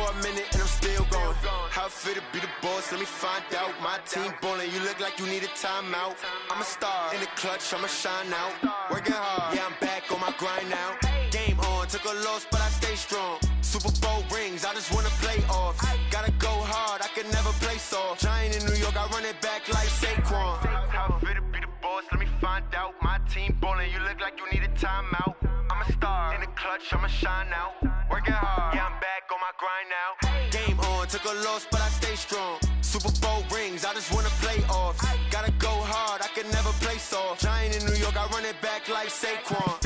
for a minute and I'm still going. How it feel to be the boss, let me find out. My team ballin', you look like you need a timeout. I'm a star in the clutch, I'ma shine out. Working hard, yeah, I'm back on my grind now. Game on, took a loss, but I stay strong. Super Bowl rings, I just wanna play off. Gotta go hard, I can never play soft. Giant in New York, I run it back like Saquon. How it feel to be the boss, let me find out. My team ballin', you look like you need a timeout. I'm a star in the clutch, I'ma shine out. Working hard, yeah, I'm back on my grind now. Game on, took a loss, but I stay strong. Super Bowl rings, I just wanna play off. Gotta go hard, I can never play soft. Giant in New York, I run it back like Saquon.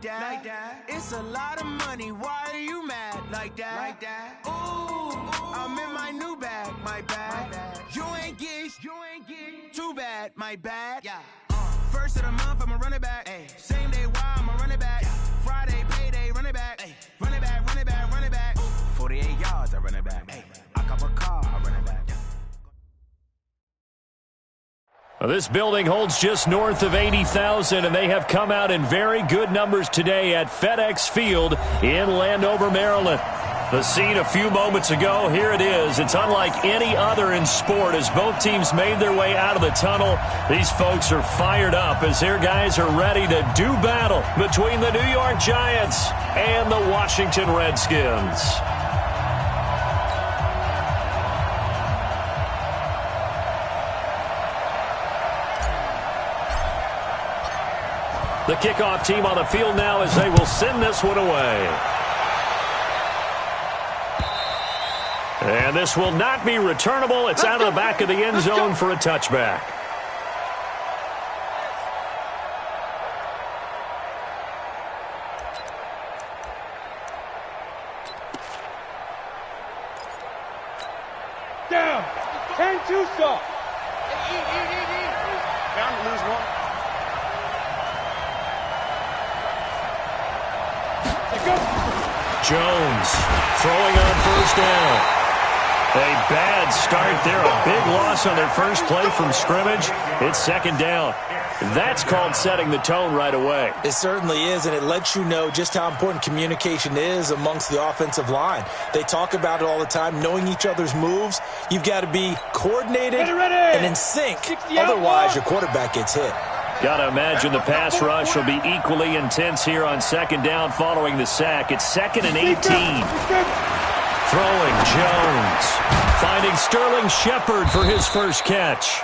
Like that. It's a lot of money. Why are you mad like that? Ooh, I'm in my new bag. My bad. You ain't get too bad. My bad. Yeah. First of the month, I'ma run it back. Ay. Same day, why I'ma run it back. Friday, payday, run it back. Ay. Run it back, run it back, run it back. 48 yards, I run it back. Ay. I cop a car, I run it back. Well, this building holds just north of 80,000, and they have come out in very good numbers today at FedEx Field in Landover, Maryland. The scene a few moments ago, here it is. It's unlike any other in sport as both teams made their way out of the tunnel. These folks are fired up as their guys are ready to do battle between the New York Giants and the Washington Redskins. The kickoff team on the field now as they will send this one away. And this will not be returnable. It's out of the back of the end zone for a touchback. Down. 10-2 soft. Down to lose one. Jones throwing on first down. A bad start there. A big loss on their first play from scrimmage. It's second down. That's called setting the tone right away. It certainly is, and it lets you know just how important communication is amongst the offensive line. They talk about it all the time, knowing each other's moves. You've got to be coordinated and in sync. Otherwise, your quarterback gets hit. Got to imagine the pass rush will be equally intense here on second down following the sack. It's 2nd and 18. Throwing Jones. Finding Sterling Shepard for his first catch.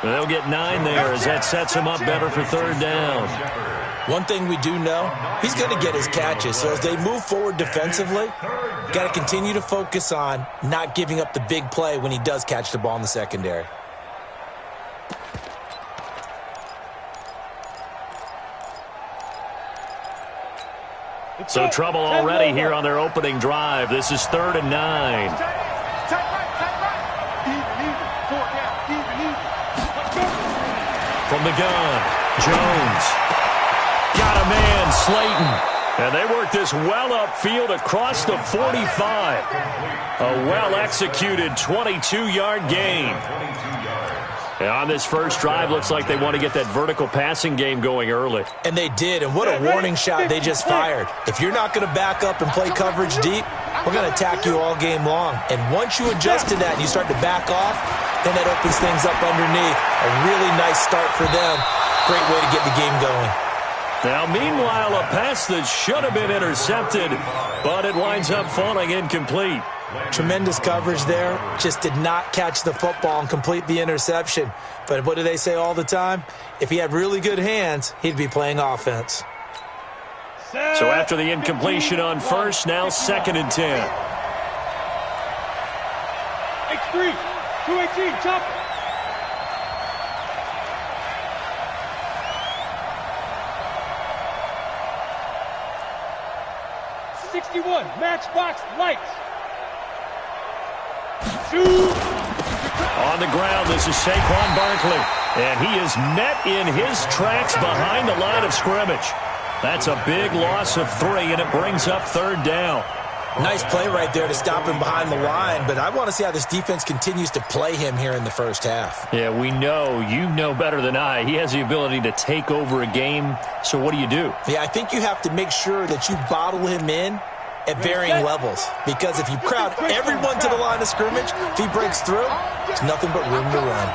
They'll get 9 there as that sets him up better for third down. One thing we do know, he's going to get his catches. So as they move forward defensively, got to continue to focus on not giving up the big play when he does catch the ball in the secondary. So trouble already here on their opening drive. This is 3rd and 9. From the gun, Jones. Got a man, Slayton. And they work this well upfield across the 45. A well-executed 22-yard gain. And on this first drive, looks like they want to get that vertical passing game going early. And they did, and what a warning shot they just fired. If you're not going to back up and play coverage deep, we're going to attack you all game long. And once you adjust to that and you start to back off, then that opens things up underneath. A really nice start for them. Great way to get the game going. Now, meanwhile, a pass that should have been intercepted, but it winds up falling incomplete. Tremendous coverage there. Just did not catch the football and complete the interception. But what do they say all the time? If he had really good hands, he'd be playing offense. So after the incompletion on first, now 2nd and 10. X3, 218, chop. 61, Matchbox Lights. Shoot! On the ground, this is Saquon Barkley. And he is met in his tracks behind the line of scrimmage. That's a big loss of 3, and it brings up 3rd down. Nice play right there to stop him behind the line, but I want to see how this defense continues to play him here in the first half. Yeah, we know. You know better than I. He has the ability to take over a game, so what do you do? Yeah, I think you have to make sure that you bottle him in at varying levels, because if you crowd everyone to the line of scrimmage, if he breaks through, there's nothing but room to run.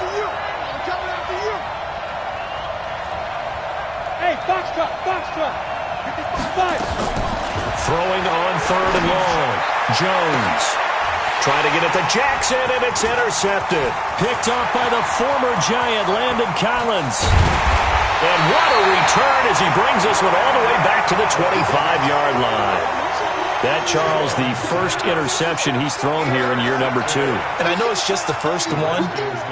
Hey, box truck, box truck. 5. Throwing on 3rd and long. Jones trying to get it to Jackson, and it's intercepted. Picked off by the former Giant, Landon Collins. And what a return as he brings us all the way back to the 25-yard line. That, Charles, the first interception he's thrown here in year number 2. And I know it's just the first one,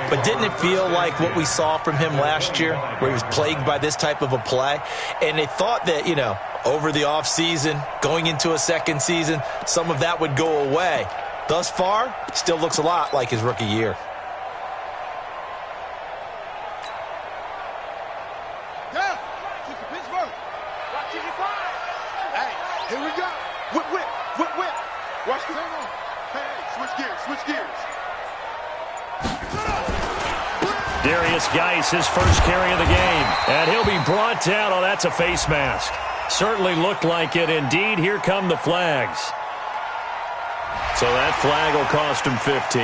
but didn't it feel like what we saw from him last year, where he was plagued by this type of a play? And they thought that, you know, over the offseason, going into a second season, some of that would go away. Thus far, still looks a lot like his rookie year. Yeah, Pittsburgh. Hey, here we go. Whip, whip, whip, whip. Watch the thing on. Hey, switch gears, switch gears. Darius Geis, his first carry of the game. And he'll be brought down. Oh, that's a face mask. Certainly looked like it. Indeed, here come the flags. So that flag will cost him 15.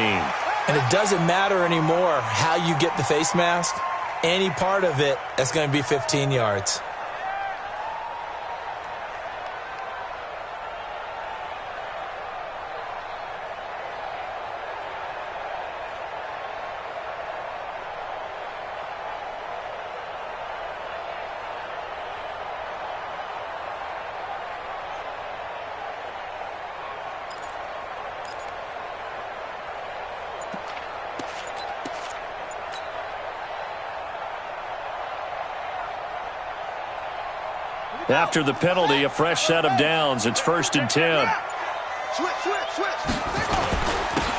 And it doesn't matter anymore how you get the face mask. Any part of it, that's going to be 15 yards. After the penalty, a fresh set of downs. It's 1st and 10. Switch, switch, switch.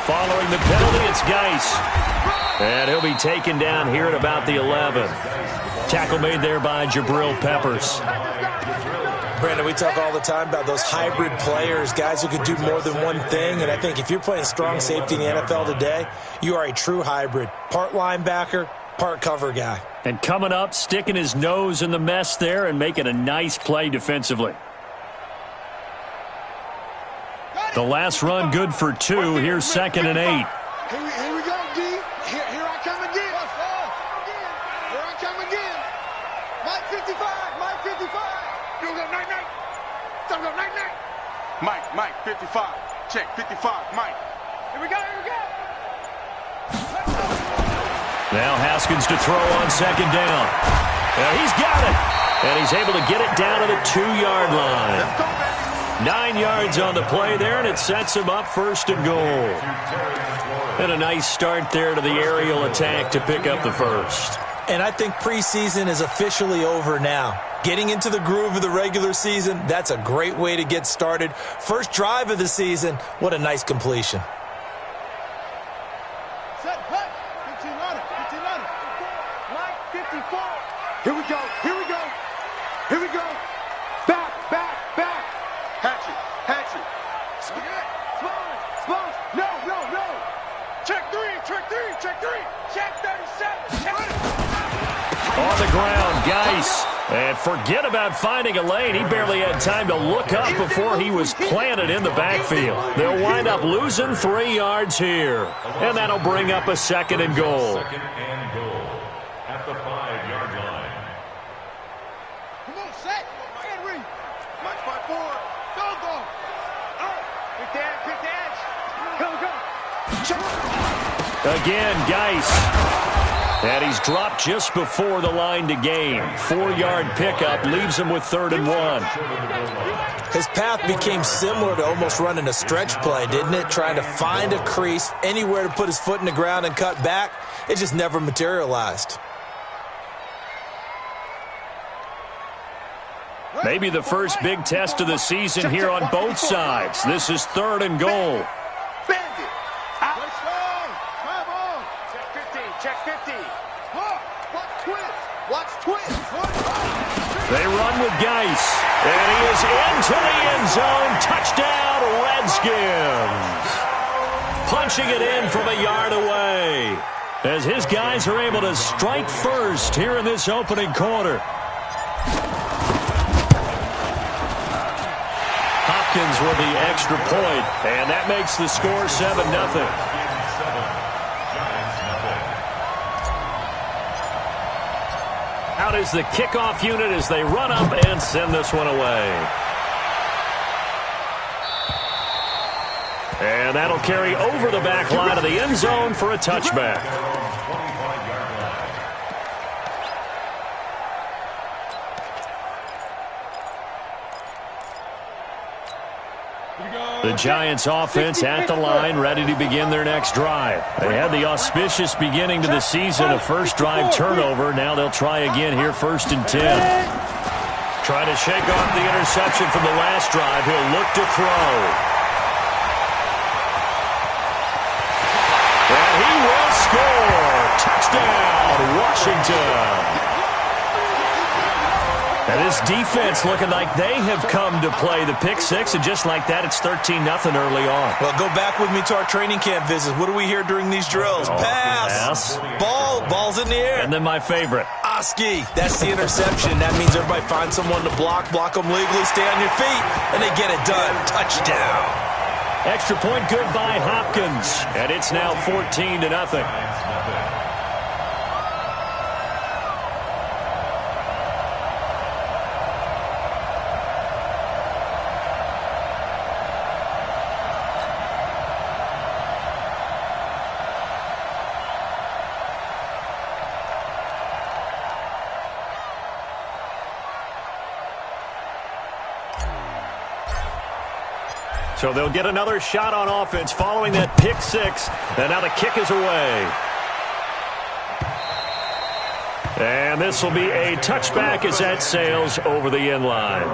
Following the penalty, it's Geis. And he'll be taken down here at about the 11. Tackle made there by Jabril Peppers. Brandon, we talk all the time about those hybrid players, guys who could do more than one thing. And I think if you're playing strong safety in the NFL today, you are a true hybrid. Part linebacker, part cover guy. And coming up, sticking his nose in the mess there and making a nice play defensively. The last run good for 2. Here's 2nd and 8. Here we go, D. Here I come again. Here I come again. Mike 55, Mike 55. You go night-night. Don't go night-night. Mike 55. Check 55, Mike. Here we go, here we go. Now Haskins to throw on 2nd down. Now he's got it. And he's able to get it down to the 2-yard line. 9 yards on the play there, and it sets him up 1st and goal. And a nice start there to the aerial attack to pick up the first. And I think preseason is officially over now. Getting into the groove of the regular season, that's a great way to get started. First drive of the season, what a nice completion. Here we go, here we go, here we go. Back. Hatchet. Smalls. No. Check three. Check 37. On the ground, Geis. And forget about finding a lane. He barely had time to look up before he was planted in the backfield. They'll wind up losing 3 yards here. And that'll bring up a 2nd and goal. Second and goal at the 5-yard line. Come on, set. Henry. March by 4. Go. All right. Quick dash. Go. Again, Geis. And he's dropped just before the line to gain. 4-yard pickup leaves him with 3rd and 1. His path became similar to almost running a stretch play, didn't it? Trying to find a crease, anywhere to put his foot in the ground and cut back. It just never materialized. Maybe the first big test of the season here on both sides. This is 3rd and goal. They run with Geis, and he is into the end zone. Touchdown, Redskins. Punching it in from a yard away as his guys are able to strike first here in this opening quarter. Hopkins with the extra point, and that makes the score 7-0. Out is the kickoff unit as they run up and send this one away. And that'll carry over the back line of the end zone for a touchback. The Giants offense at the line, ready to begin their next drive. They had the auspicious beginning to the season, a first drive turnover. Now they'll try again here, 1st and 10. Trying to shake off the interception from the last drive. He'll look to throw. And he will score. Touchdown, Washington. And this defense looking like they have come to play the pick six, and just like that, it's 13-0 early on. Well, go back with me to our training camp visits. What do we hear during these drills? Pass. Ball's in the air. And then my favorite. Oski. That's the interception. That means everybody finds someone to block them legally, stay on your feet, and they get it done. Touchdown. Extra point good by Hopkins, and it's now 14-0. So they'll get another shot on offense following that pick six. And now the kick is away. And this will be a touchback as that sails over the end line.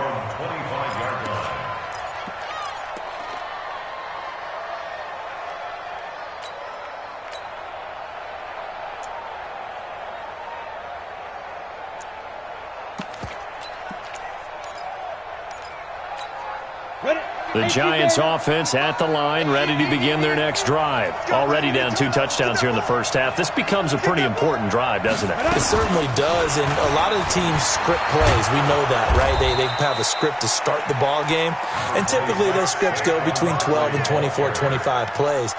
The Giants offense at the line, ready to begin their next drive. Already down 2 touchdowns here in the first half. This becomes a pretty important drive, doesn't it? It certainly does, and a lot of the teams script plays. We know that, right? They have a script to start the ball game, and typically those scripts go between 12 and 24, 25 plays.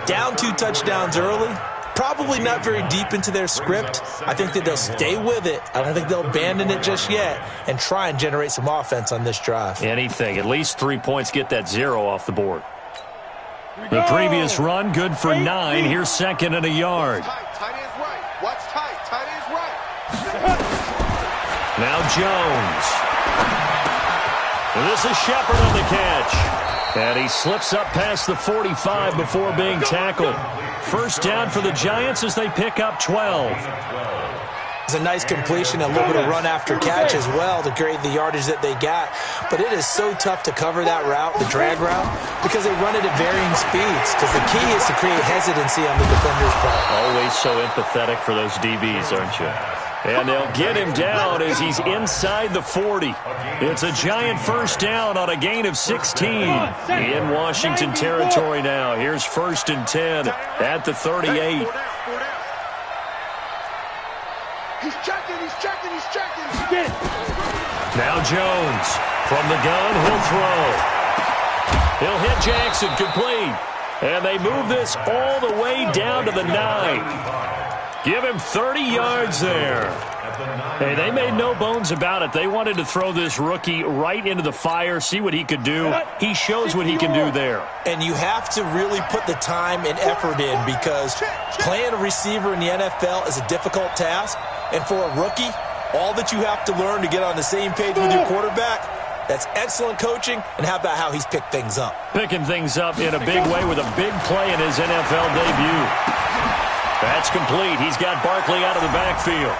Down 2 touchdowns early. Probably not very deep into their script. I think that they'll stay with it. I don't think they'll abandon it just yet and try and generate some offense on this drive. Anything. At least 3 points, get that 0 off the board. The previous run, good for 9. Here's 2nd and a yard. Tight end's right. Watch tight. Tight end's right. Now Jones. This is Shepard on the catch. And he slips up past the 45 before being tackled. First down for the Giants as they pick up 12. It's a nice completion, a little bit of run after catch as well to create the yardage that they got. But it is so tough to cover that route, the drag route, because they run it at varying speeds. Because the key is to create hesitancy on the defender's part. Always so empathetic for those DBs, aren't you? And they'll get him down as he's inside the 40. It's a Giant first down on a gain of 16. In Washington territory now. Here's 1st and 10 at the 38. He's checking. Now Jones from the gun, he'll throw. He'll hit Jackson, complete. And they move this all the way down to the 9. Give him 30 yards there. Hey, they made no bones about it. They wanted to throw this rookie right into the fire, see what he could do. He shows what he can do there. And you have to really put the time and effort in, because playing a receiver in the NFL is a difficult task. And for a rookie, all that you have to learn to get on the same page with your quarterback, that's excellent coaching. And how about how he's picked things up? Picking things up in a big way with a big play in his NFL debut. That's complete. He's got Barkley out of the backfield.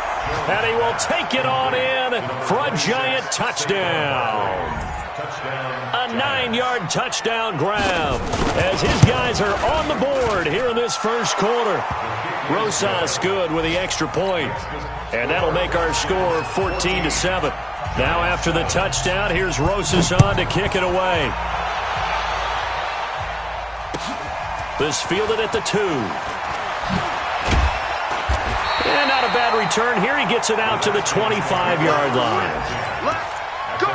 And he will take it on in for a giant touchdown. A 9-yard touchdown grab as his guys are on the board here in this first quarter. Rosas good with the extra point. And that'll make our score 14-7. Now after the touchdown, here's Rosas on to kick it away. This fielded at the 2. And not a bad return here. He gets it out to the 25-yard line. Let's go!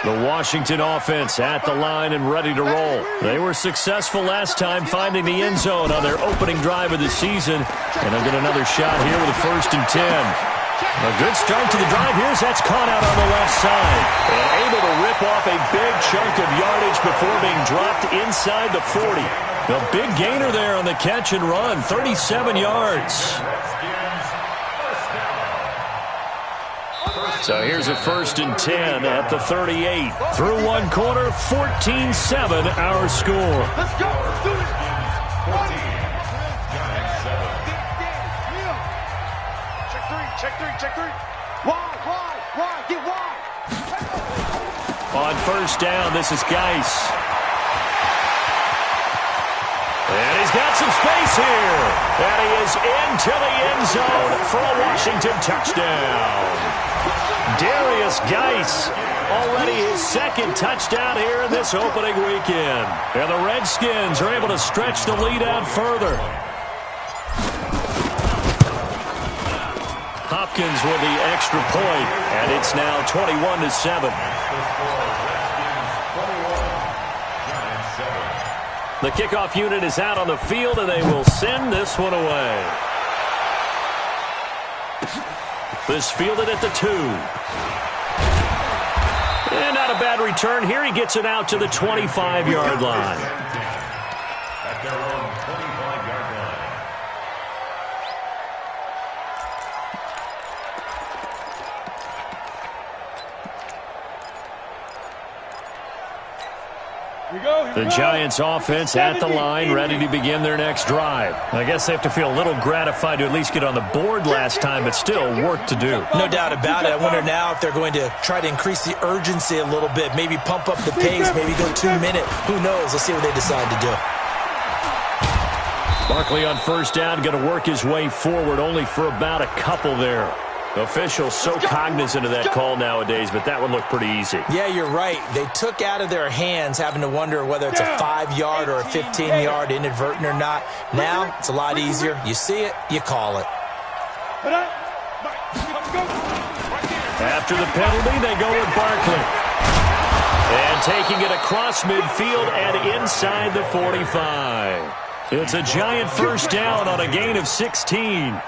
The Washington offense at the line and ready to roll. They were successful last time finding the end zone on their opening drive of the season. And they'll get another shot here with a 1st and 10. A good start to the drive. Here's that's caught out on the left side. And able to rip off a big chunk of yardage before being dropped inside the 40. The big gainer there on the catch and run, 37 yards. So here's a 1st and 10 at the 38. Through one quarter, 14-7 our score. Let's go! Let's do it! 14. Giants 7. Check three. Wide, get wide. On 1st down, this is Geis. And he's got some space here. And he is into the end zone for a Washington touchdown. Darius Geis, already his 2nd touchdown here in this opening weekend. And the Redskins are able to stretch the lead out further. Hopkins with the extra point, and it's now 21-7. The kickoff unit is out on the field, and they will send this one away. This fielded at the 2. And not a bad return here. He gets it out to the 25-yard line. At their own 25-yard line. The Giants offense at the line, ready to begin their next drive. I guess they have to feel a little gratified to at least get on the board last time, but still work to do. No doubt about it. I wonder now if they're going to try to increase the urgency a little bit, maybe pump up the pace, maybe go 2-minute. Who knows? Let's see what they decide to do. Barkley on 1st down, going to work his way forward, only for about a couple there. Officials so cognizant of that call nowadays, but that would look pretty easy. Yeah, you're right. They took out of their hands having to wonder whether it's a 5-yard or a 15-yard inadvertent or not. Now, it's a lot easier. You see it, you call it. After the penalty, they go with Barkley. And taking it across midfield and inside the 45. It's a giant 1st down on a gain of 16.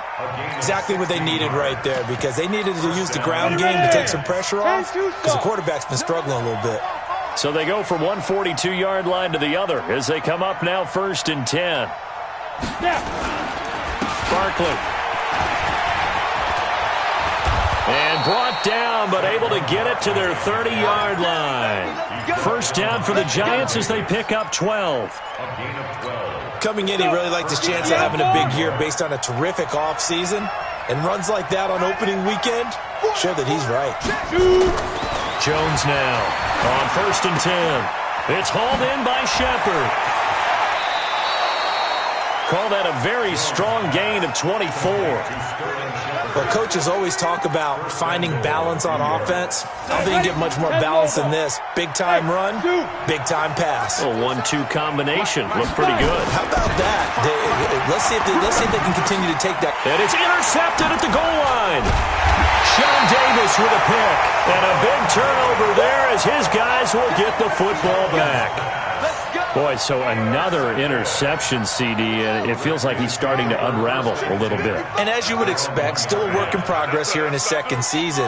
Exactly what they needed right there, because they needed to use the ground game to take some pressure off, because the quarterback's been struggling a little bit. So they go from one 42-yard line to the other as they come up now 1st and 10. Barkley. And brought down, but able to get it to their 30-yard line. 1st down for the Giants as they pick up 12. A gain of 12. Coming in, he really liked his chance of having a big year based on a terrific offseason. And runs like that on opening weekend show that he's right. Jones now on 1st and 10. It's hauled in by Shepard. Call that a very strong gain of 24. Well, coaches always talk about finding balance on offense. I don't think you get much more balance than this. Big-time run, big-time pass. A 1-2 combination. Looked pretty good. How about that? Let's see if they can continue to take that. And it's intercepted at the goal line. Sean Davis with a pick. And a big turnover there as his guys will get the football back. Boy, so another interception, CD, and it feels like he's starting to unravel a little bit. And as you would expect, still a work in progress here in his 2nd season.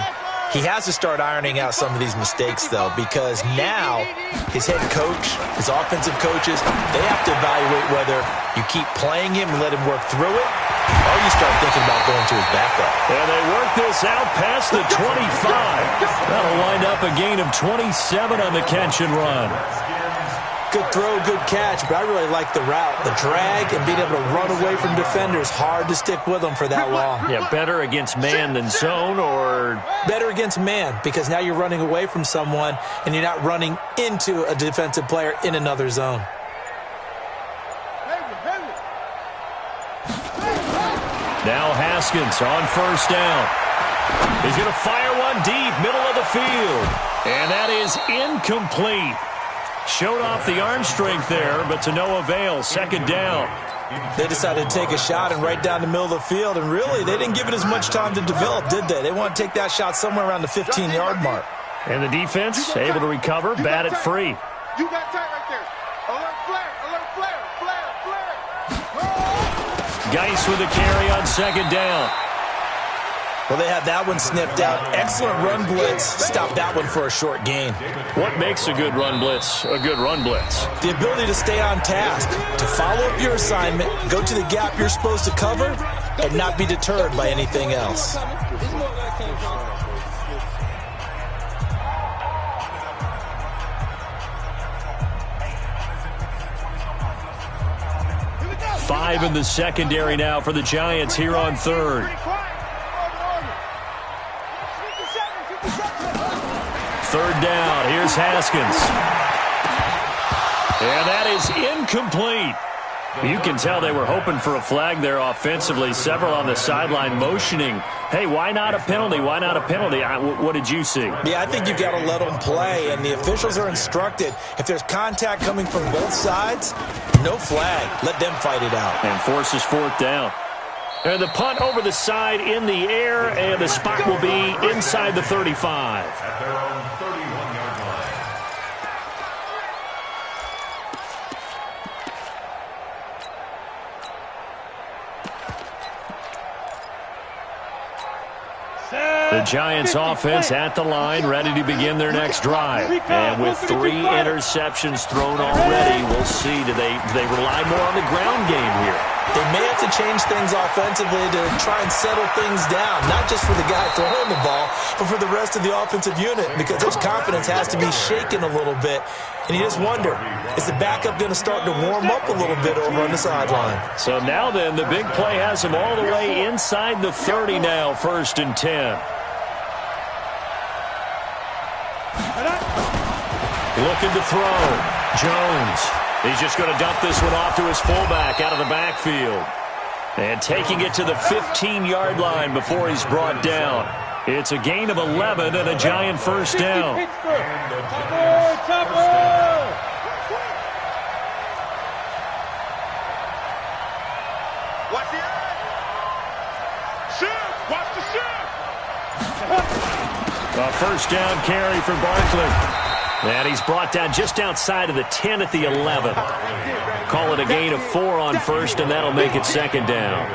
He has to start ironing out some of these mistakes, though, because now his head coach, his offensive coaches, they have to evaluate whether you keep playing him and let him work through it, or you start thinking about going to his backup. And they work this out past the 25. That'll wind up a gain of 27 on the catch and run. Good throw, good catch, but I really like the route. The drag and being able to run away from defenders, hard to stick with them for that long. Yeah, better against man than zone, or? Better against man, because now you're running away from someone and you're not running into a defensive player in another zone. Now Haskins on first down. He's going to fire one deep, middle of the field. And that is incomplete. Showed off the arm strength there, but to no avail. Second down. They decided to take a shot and right down the middle of the field, and really, they didn't give it as much time to develop, did they? They want to take that shot somewhere around the 15-yard mark. And the defense able to recover, bat it free. You got tight right there. Alert flare, alert flare, flare, flare. Geis with a carry on second down. Well, they had that one sniffed out. Excellent run blitz. Stop that one for a short gain. What makes a good run blitz a good run blitz? The ability to stay on task, to follow up your assignment, go to the gap you're supposed to cover, and not be deterred by anything else. Five in the secondary now for the Giants here on third. Third down, here's Haskins. And that is incomplete. You can tell they were hoping for a flag there offensively. Several on the sideline motioning, hey, why not a penalty? Why not a penalty? What did you see? Yeah, I think you've got to let them play, and the officials are instructed, if there's contact coming from both sides, no flag. Let them fight it out. And forces fourth down. And the punt over the side in the air, and the spot will be inside the 35. At their own 31-yard line. The Giants offense at the line, ready to begin their next drive. And with 3 interceptions thrown already, we'll see, do they rely more on the ground game here? They may have to change things offensively to try and settle things down, not just for the guy throwing the ball, but for the rest of the offensive unit, because their confidence has to be shaken a little bit. And you just wonder, is the backup going to start to warm up a little bit over on the sideline? So now then, the big play has them all the way inside the 30 now, 1st and 10. Looking to throw. Jones. He's just going to dump this one off to his fullback out of the backfield. And taking it to the 15-yard line before he's brought down. It's a gain of 11 and a Giant first down. Watch the eye. Shoot. Watch the shoot. A first down carry for Barkley. And he's brought down just outside of the 10 at the 11. Call it a gain of 4 on first, and that'll make it second down.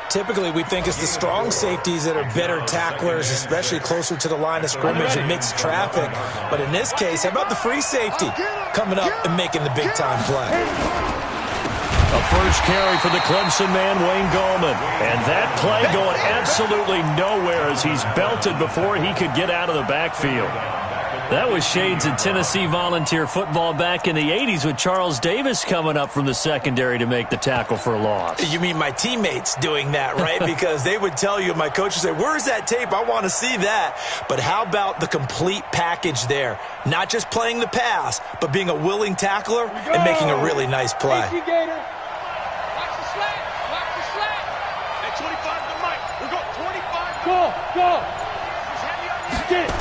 Typically, we think it's the strong safeties that are better tacklers, especially closer to the line of scrimmage and mixed traffic. But in this case, how about the free safety coming up and making the big-time play? A first carry for the Clemson man, Wayne Gallman. And that play going absolutely nowhere as he's belted before he could get out of the backfield. That was shades of Tennessee volunteer football back in the 80s with Charles Davis coming up from the secondary to make the tackle for a loss. You mean my teammates doing that, right? Because they would tell you, my coach would say, where's that tape? I want to see that. But how about the complete package there? Not just playing the pass, but being a willing tackler and making a really nice play. Watch the slant. Watch the slant. At 25 to the right. We're going 25. Go. Get it.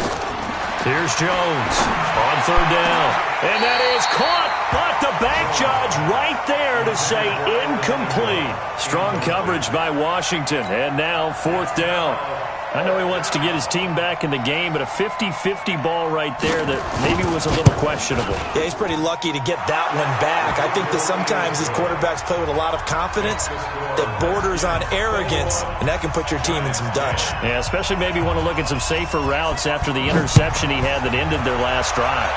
Here's Jones on third down. And that is caught, but the back judge right there to say incomplete. Strong coverage by Washington, and now fourth down. I know he wants to get his team back in the game, but a 50-50 ball right there that maybe was a little questionable. Yeah, he's pretty lucky to get that one back. I think that sometimes these quarterbacks play with a lot of confidence that borders on arrogance, and that can put your team in some Dutch. Yeah, especially maybe want to look at some safer routes after the interception he had that ended their last drive.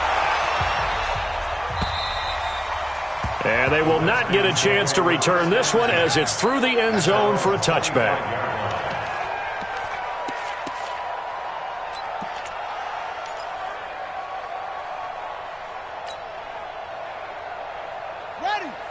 And they will not get a chance to return this one as it's through the end zone for a touchback.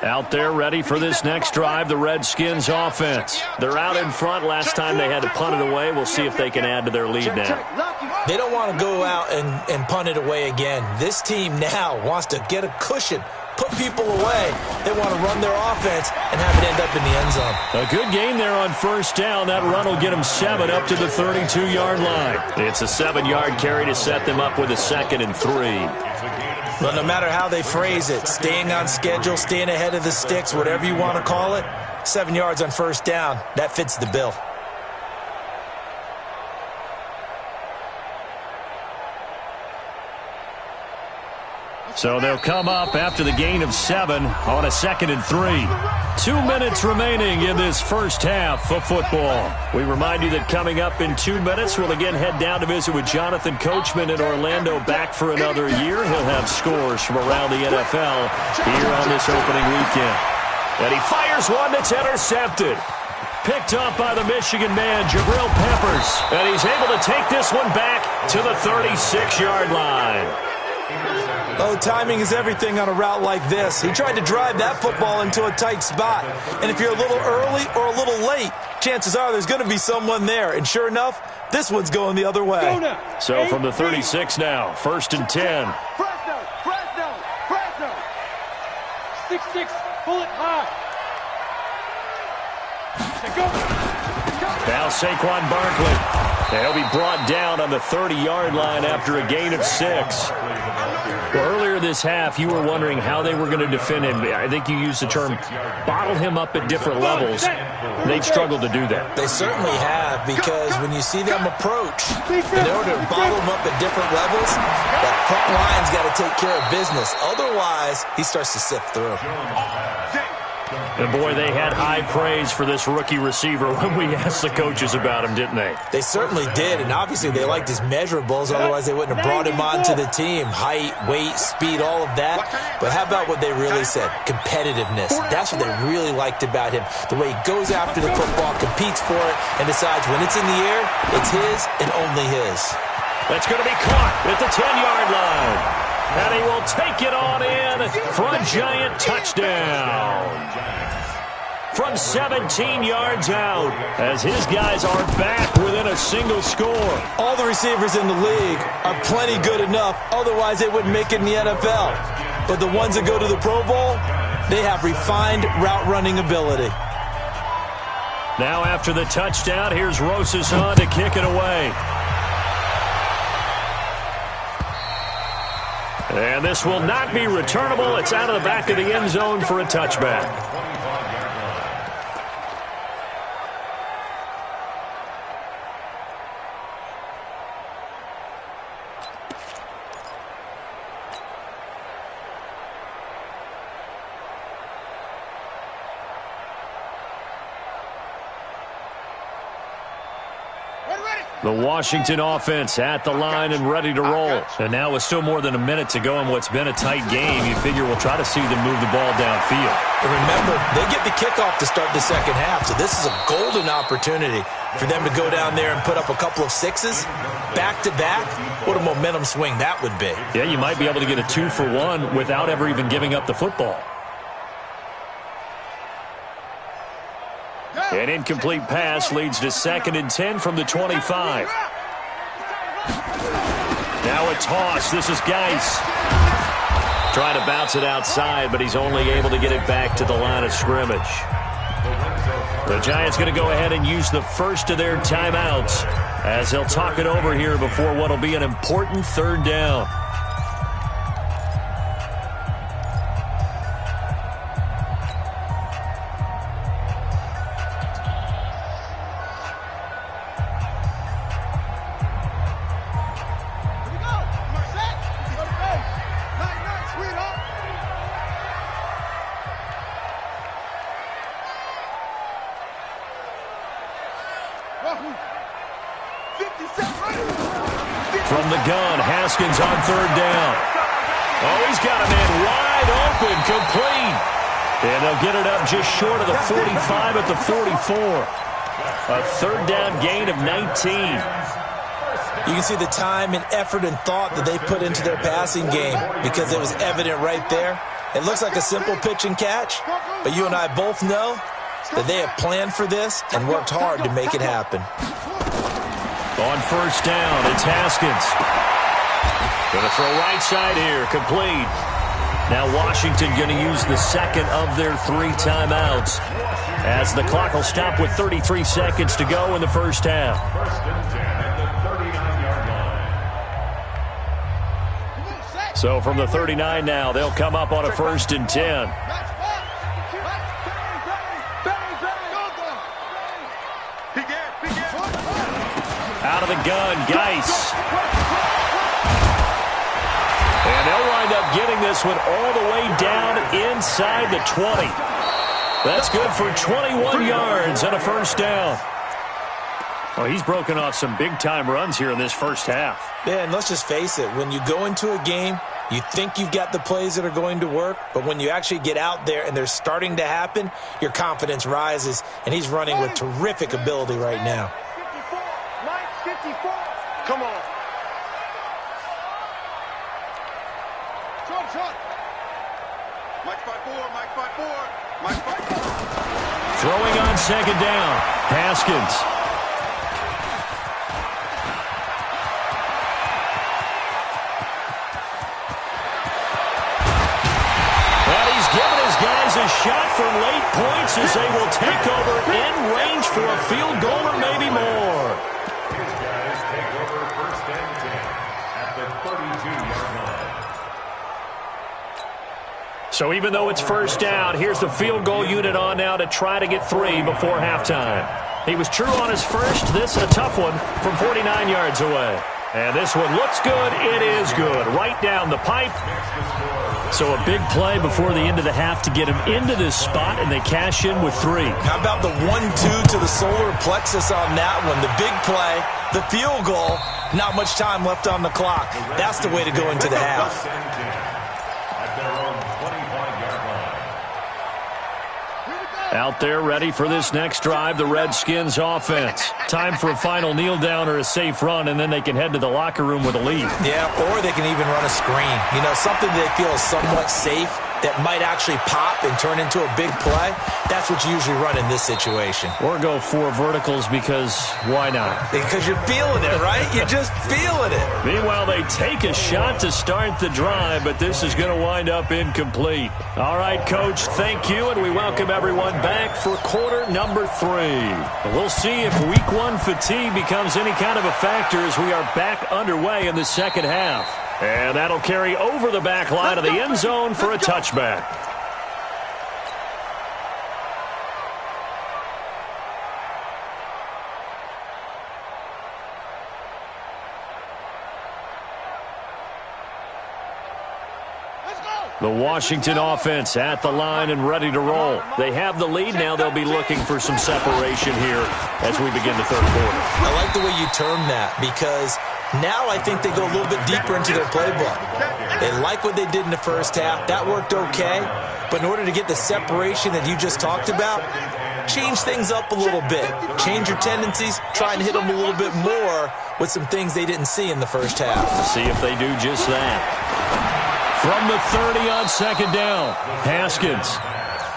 Out there ready for this next drive, the Redskins offense. They're out in front. Last time they had to punt it away. We'll see if they can add to their lead now. They don't want to go out and punt it away again. This team now wants to get a cushion, put people away. They want to run their offense and have it end up in the end zone. A good game there on first down. That run will get them 7 up to the 32-yard line. It's a 7-yard carry to set them up with a 2nd and 3. But no matter how they phrase it, staying on schedule, staying ahead of the sticks, whatever you want to call it, 7 yards on first down, that fits the bill. So they'll come up after the gain of 7 on a 2nd and 3. 2 minutes remaining in this first half of football. We remind you that coming up in 2 minutes, we'll again head down to visit with Jonathan Coachman in Orlando, back for another year. He'll have scores from around the NFL here on this opening weekend. And he fires one that's intercepted. Picked up by the Michigan man, Jabril Peppers. And he's able to take this one back to the 36-yard line. Oh, timing is everything on a route like this. He tried to drive that football into a tight spot. And if you're a little early or a little late, chances are there's going to be someone there. And sure enough, this one's going the other way. So from the 36 now, 1st and 10. Fresno. 6-6, pull it high. Now Saquon Barkley. And he'll be brought down on the 30-yard line after a gain of 6. Well, earlier this half, you were wondering how they were going to defend him. I think you used the term bottle him up at different levels. They've struggled to do that. They certainly have, because when you see them approach, in order to bottle him up at different levels, that front line's got to take care of business. Otherwise, he starts to sift through. And boy, they had high praise for this rookie receiver when we asked the coaches about him, didn't they? They certainly did, and obviously they liked his measurables. Otherwise, they wouldn't have brought him onto the team. Height, weight, speed, all of that. But how about what they really said? Competitiveness. That's what they really liked about him. The way he goes after the football, competes for it, and decides when it's in the air, it's his and only his. That's going to be caught at the 10-yard line. And he will take it on in for a giant touchdown. From 17 yards out, as his guys are back within a single score. All the receivers in the league are plenty good enough, otherwise they wouldn't make it in the NFL. But the ones that go to the Pro Bowl, they have refined route running ability. Now after the touchdown, here's Rosas on to kick it away. And this will not be returnable. It's out of the back of the end zone for a touchback. The Washington offense at the line and ready to roll. And now with still more than a minute to go in what's been a tight game, you figure we'll try to see them move the ball downfield. And remember, they get the kickoff to start the second half, so this is a golden opportunity for them to go down there and put up a couple of 6s back-to-back. What a momentum swing that would be. Yeah, you might be able to get a 2-for-1 without ever even giving up the football. An incomplete pass leads to 2nd and 10 from the 25. Now a toss. This is Geis. Trying to bounce it outside, but he's only able to get it back to the line of scrimmage. The Giants going to go ahead and use the first of their timeouts as they'll talk it over here before what will be an important 3rd down. From the gun, Haskins on 3rd down. Oh, he's got a man wide open, complete. And they'll get it up just short of the 45 at the 44. A 3rd down gain of 19. You can see the time and effort and thought that they put into their passing game, because it was evident right there It looks like a simple pitch and catch, but you and I both know that they have planned for this and worked hard to make it happen. On first down, it's Haskins. Going to throw right side here, complete. Now Washington going to use the second of their 3 timeouts as the clock will stop with 33 seconds to go in the first half. First and 10 at the 39-yard line. So from the 39 now, they'll come up on a first and 10. Out of the gun, Geis. And they'll wind up getting this one all the way down inside the 20. That's good for 21 yards and a first down. Well, he's broken off some big-time runs here in this first half. Yeah, and let's just face it. When you go into a game, you think you've got the plays that are going to work, but when you actually get out there and they're starting to happen, your confidence rises, and he's running with terrific ability right now. Come on. Mike 5-4, Mike 5-4, Mike 5-4. Throwing on second down, Haskins. Well, he's given his guys a shot for late points as they will take over in range for a field goal or maybe more. His guys take over first and 10 at the 32-yard line. So even though it's first down, here's the field goal unit on now to try to get 3 before halftime. He was true on his first. This a tough one from 49 yards away. And this one looks good. It is good. Right down the pipe. So a big play before the end of the half to get him into this spot, and they cash in with 3. How about the 1-2 to the solar plexus on that one? The big play, the field goal, not much time left on the clock. That's the way to go into the half. At their own 25-yard line. Out there ready for this next drive, the Redskins offense. Time for a final kneel down or a safe run, and then they can head to the locker room with a lead. Yeah, or they can even run a screen. You know, something they feel is somewhat safe that might actually pop and turn into a big play. That's what you usually run in this situation. Or go 4 verticals because why not? Because you're feeling it, right? You're just feeling it. Meanwhile, they take a shot to start the drive, but this is going to wind up incomplete. All right, Coach, thank you, and we welcome everyone back for quarter number 3. We'll see if week 1 fatigue becomes any kind of a factor as we are back underway in the second half. And that'll carry over the back line of the end zone for a touchback. The Washington offense at the line and ready to roll. They have the lead. Now they'll be looking for some separation here as we begin the third quarter. I like the way you term that because now I think they go a little bit deeper into their playbook. They like what they did in the first half. That worked okay. But in order to get the separation that you just talked about, change things up a little bit. Change your tendencies. Try and hit them a little bit more with some things they didn't see in the first half. Let's see if they do just that. From the 30 on second down, Haskins.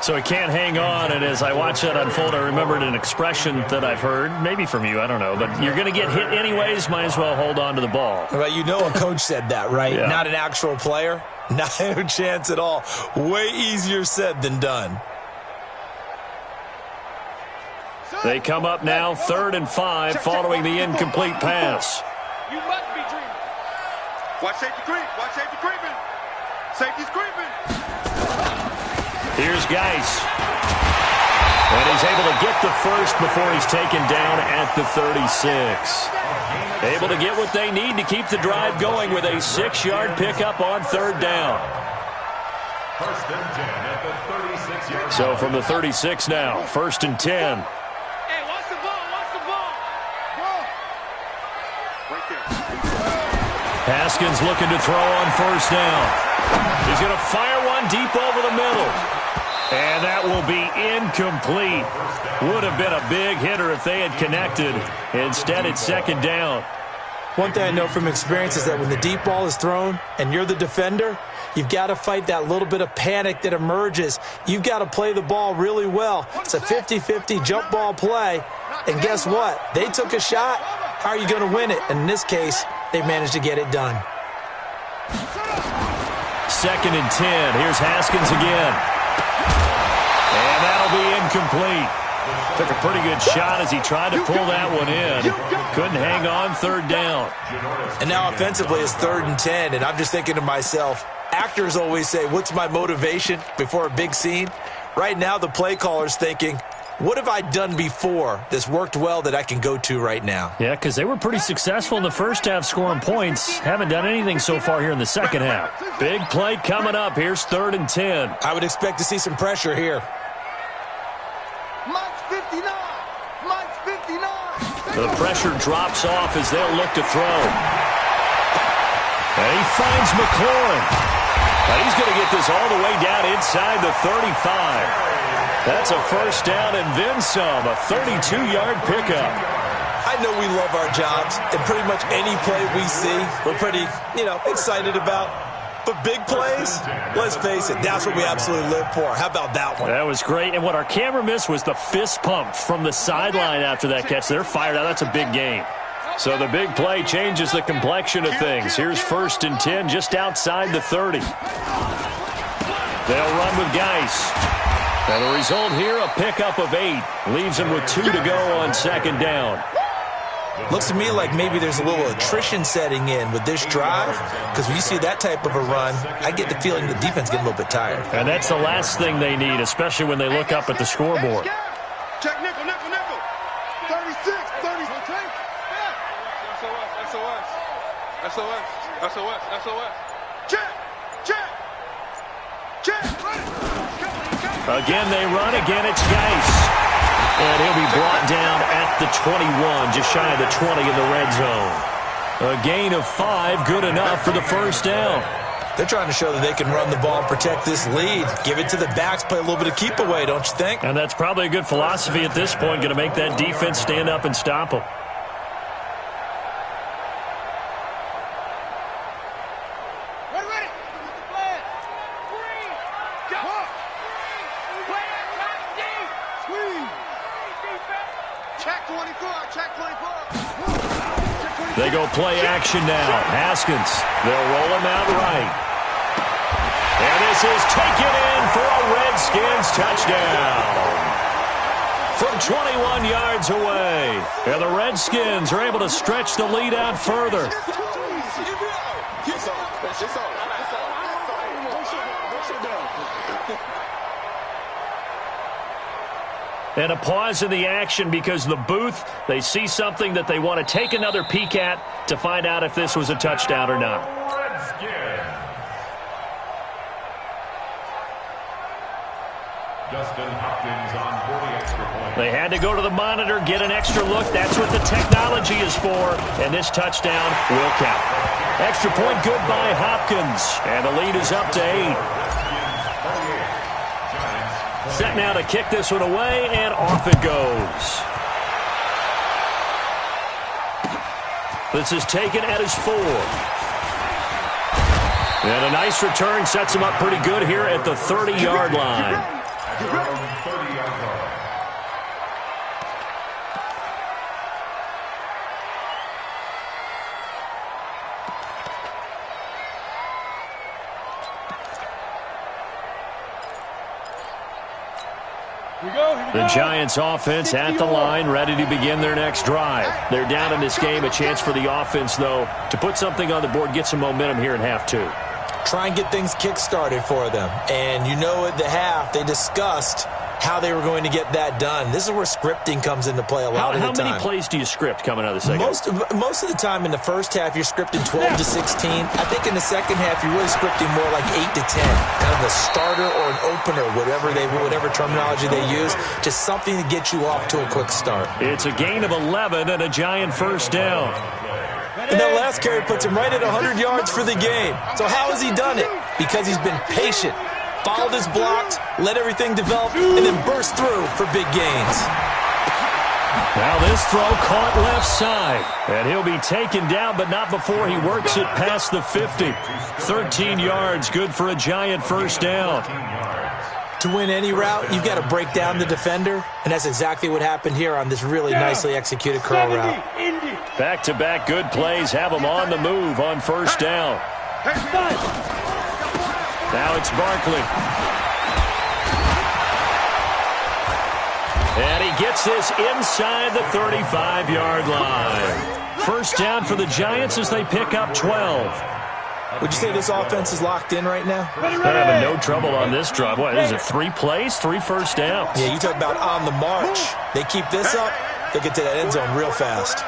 So he can't hang on, and as I watch that unfold, I remembered an expression that I've heard, maybe from you, I don't know, but you're going to get hit anyways, might as well hold on to the ball. Well, you know a coach said that, right? Yeah. Not an actual player? No chance at all. Way easier said than done. They come up now, 3rd and 5, following the incomplete pass. You must be dreaming. Watch safety creep. Watch safety creeping. Safety's creeping. Here's Geis. And he's able to get the first before he's taken down at the 36. Able to get what they need to keep the drive going with a 6-yard pickup on 3rd down. First and 10 at the 36-yard line. So from the 36 now, 1st and 10. Hey, watch the ball. Watch the ball. Ball. Right there. Haskins looking to throw on 1st down. He's going to fire one deep over the middle. And that will be incomplete. Would have been a big hitter if they had connected. Instead, it's 2nd down. One thing I know from experience is that when the deep ball is thrown and you're the defender, You've got to fight that little bit of panic that emerges. You've got to play the ball really well. It's a 50-50 jump ball play. And guess what? They took a shot. How are you going to win it? And in this case, they managed to get it done. 2nd and 10. Here's Haskins again. And that'll be incomplete. Took a pretty good shot as he tried to pull that one in. Couldn't hang on 3rd down. And now offensively it's 3rd and 10, and I'm just thinking to myself, actors always say, what's my motivation before a big scene? Right now the play caller's thinking, what have I done before that's worked well that I can go to right now? Yeah, because they were pretty successful in the first half scoring points. Haven't done anything so far here in the second half. Big play coming up. Here's 3rd and 10. I would expect to see some pressure here. Mike's 59. Mike's 59. The pressure drops off as they'll look to throw. And he finds McLaurin. Now he's going to get this all the way down inside the 35. That's a 1st down and then some, a 32-yard pickup. I know we love our jobs, and pretty much any play we see, we're pretty, excited about. But big plays, let's face it, that's what we absolutely live for. How about that one? That was great. And what our camera missed was the fist pump from the sideline after that catch. They're fired out. That's a big game. So the big play changes the complexion of things. Here's 1st and 10 just outside the 30. They'll run with Geis. And the result here, a pickup of 8. Leaves them with 2 to go on 2nd down. Looks to me like maybe there's a little attrition setting in with this drive, because when you see that type of a run, I get the feeling the defense getting a little bit tired. And that's the last thing they need, especially when they look up at the scoreboard. Check nickel, nickel, nickel. 36, 36. SOS. SOS. SOS. SOS. Check. Check. Check. Again, they run. Again, it's Geis. And he'll be brought down at the 21, just shy of the 20 in the red zone. A gain of 5, good enough for the 1st down. They're trying to show that they can run the ball and protect this lead. Give it to the backs, play a little bit of keep away, don't you think? And that's probably a good philosophy at this point, going to make that defense stand up and stop them. They go play action now. Haskins, they'll roll him out right. And this is taken in for a Redskins touchdown. From 21 yards away. And the Redskins are able to stretch the lead out further. And a pause in the action because the booth, they see something that they want to take another peek at to find out if this was a touchdown or not. Justin Hopkins on 40 extra points. They had to go to the monitor, get an extra look. That's what the technology is for. And this touchdown will count. Extra point good by Hopkins. And the lead is up to 8. Set now to kick this one away, and off it goes. This is taken at his 4. And a nice return sets him up pretty good here at the 30-yard line. The Giants offense at the line, ready to begin their next drive. They're down in this game. A chance for the offense, though, to put something on the board, get some momentum here in half 2. Try and get things kick-started for them. And you know at the half, they discussed how they were going to get that done. This is where scripting comes into play a lot of the time. How many plays do you script coming out of the second? Most of the time in the first half, you're scripting 12 to 16. I think in the second half, you're really scripting more like 8 to 10. Kind of a starter or an opener, whatever terminology they use. Just something to get you off to a quick start. It's a gain of 11 and a Giant 1st down. And that last carry puts him right at 100 yards for the game. So how has he done it? Because he's been patient, followed his blocks, let everything develop, and then burst through for big gains. Now this throw caught left side. And he'll be taken down, but not before he works it past the 50. 13 yards, good for a Giant first down. To win any route, you've got to break down the defender, and that's exactly what happened here on this really nicely executed curl route. Back-to-back good plays have them on the move on first down. Now it's Barkley. And he gets this inside the 35-yard line. First down for the Giants as they pick up 12. Would you say this offense is locked in right now? They're having no trouble on this drive. What is it, 3 plays, 3 first downs? Yeah, you talk about on the march. They keep this up, they'll get to that end zone real fast.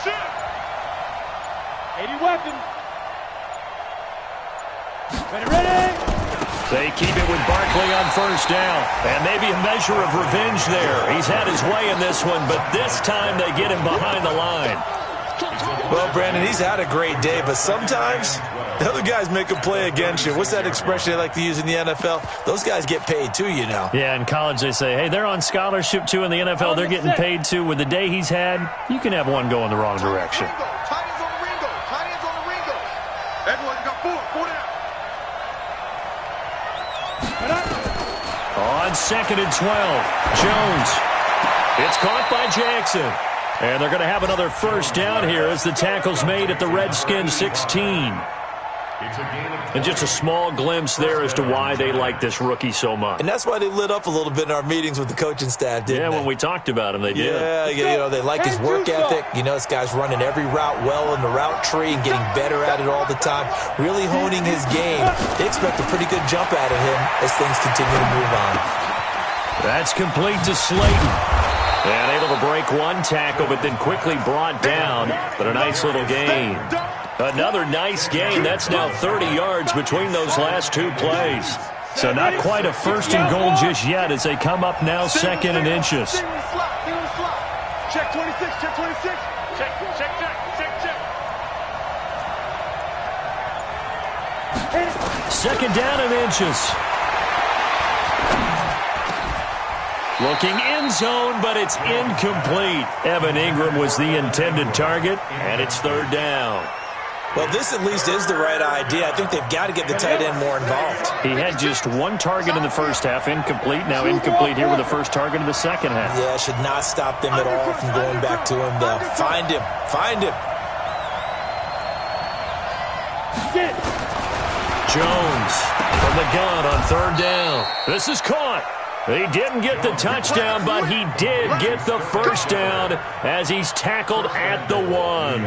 Shift. 80 weapons. Ready. They keep it with Barkley on first down. And maybe a measure of revenge there. He's had his way in this one, but this time they get him behind the line. Well, Brandon, he's had a great day, but sometimes the other guys make a play against you. What's that expression they like to use in the NFL? Those guys get paid too, you know. Yeah, in college they say, hey, they're on scholarship too. In the NFL, they're getting paid too. With the day he's had, you can have one go in the wrong direction. Tight ends on the Ringo. Everyone got 4 down. On 2nd and 12, Jones. It's caught by Jackson. And they're going to have another first down here as the tackle's made at the Redskins 16. And just a small glimpse there as to why they like this rookie so much. And that's why they lit up a little bit in our meetings with the coaching staff, didn't they? Yeah, when we talked about him, they did. Yeah, you know, they like his work ethic. You know, this guy's running every route well in the route tree and getting better at it all the time, really honing his game. They expect a pretty good jump out of him as things continue to move on. That's complete to Slayton. And able to break one tackle, but then quickly brought down. But a nice little gain. Another nice gain. That's now 30 yards between those last 2 plays. So not quite a first and goal just yet as they come up now 2nd and inches. Check 26, check 26. Check. 2nd down and inches. Looking in zone, but it's incomplete. Evan Ingram was the intended target, and it's 3rd down. Well, this at least is the right idea. I think they've got to get the tight end more involved. He had just 1 target in the first half, incomplete. Now incomplete here with the first target in the second half. Yeah, should not stop them at all from going back to him, though. Find him. Jones from the gun on 3rd down. This is caught. He didn't get the touchdown, but he did get the first down as he's tackled at the 1.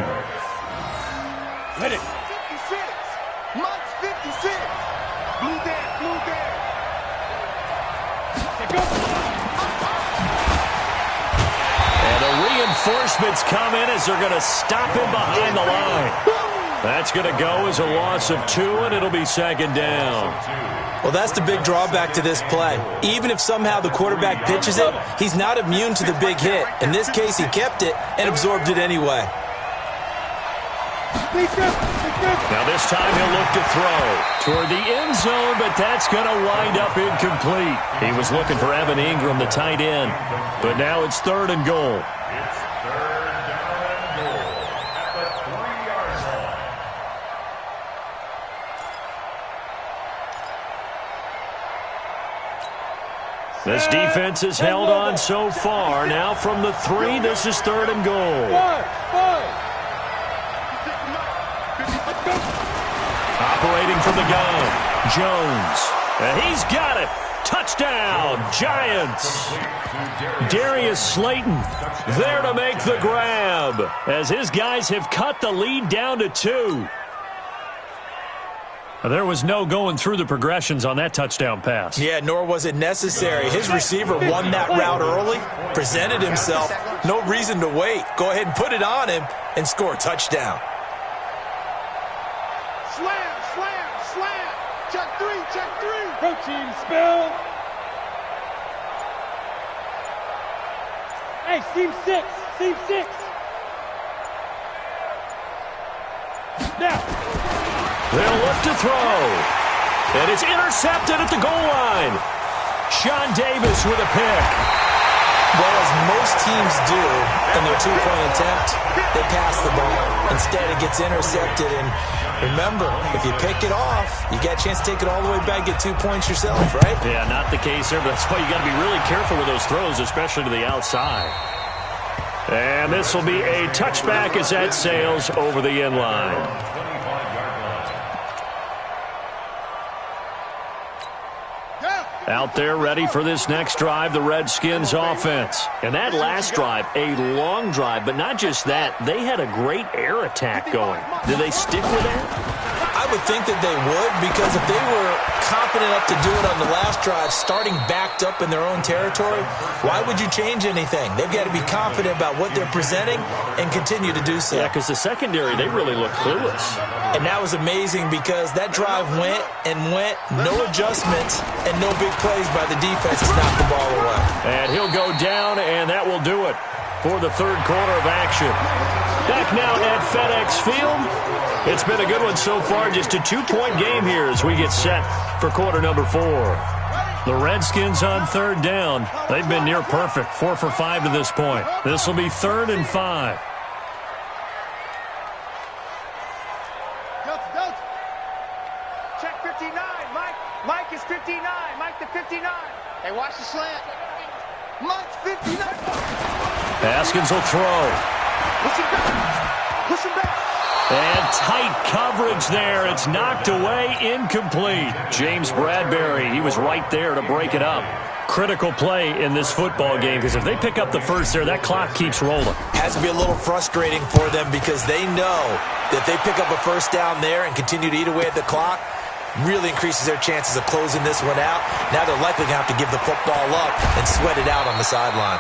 Hit it. 56. Mike's 56. Blue dead. And the reinforcements come in as they're going to stop him behind the line. That's going to go as a loss of 2, and it'll be 2nd down. Well, that's the big drawback to this play. Even if somehow the quarterback pitches it, he's not immune to the big hit. In this case, he kept it and absorbed it anyway. Now this time he'll look to throw toward the end zone, but that's going to wind up incomplete. He was looking for Evan Ingram, the tight end, but now it's 3rd and goal. This defense has held on so far. Now from the 3, this is 3rd and goal. Operating from the gun, Jones. And he's got it. Touchdown, Giants. Darius Slayton there to make the grab as his guys have cut the lead down to 2. There was no going through the progressions on that touchdown pass. Yeah, nor was it necessary. His receiver won that route early, presented himself. No reason to wait. Go ahead and put it on him and score a touchdown. Slam. Check 3. Protein spill. Hey, seam 6. Now. They'll look to throw. And it's intercepted at the goal line. Sean Davis with a pick. Well, as most teams do in their two-point attempt, they pass the ball. Instead, it gets intercepted. And remember, if you pick it off, you get a chance to take it all the way back, get 2 points yourself, right? Yeah, not the case there, but that's why you got to be really careful with those throws, especially to the outside. And this will be a touchback as that sails over the end line. Out there ready for this next drive, the Redskins offense. And that last drive, a long drive, but not just that. They had a great air attack going. Did they stick with that? I would think that they would, because if they were confident enough to do it on the last drive, starting backed up in their own territory, why would you change anything? They've got to be confident about what they're presenting and continue to do so. Yeah, because the secondary, they really look clueless. And that was amazing because that drive went and went, no adjustments and no big plays by the defense to knock the ball away. And he'll go down, and that will do it for the third quarter of action. Back now at FedEx Field. It's been a good one so far. Just a 2-point game here as we get set for quarter number 4. The Redskins on third down. They've been near perfect, 4 for 5 to this point. This will be 3rd and 5. Check 59. Mike is 59. Mike the 59. Hey, watch the slant. Mike's 59. Haskins will throw. Push him back. Push him back. And tight coverage there. It's knocked away, incomplete. James Bradbury, he was right there to break it up. Critical play in this football game, because if they pick up the first there, that clock keeps rolling. Has to be a little frustrating for them because they know that they pick up a first down there and continue to eat away at the clock, really increases their chances of closing this one out. Now they're likely going to have to give the football up and sweat it out on the sideline.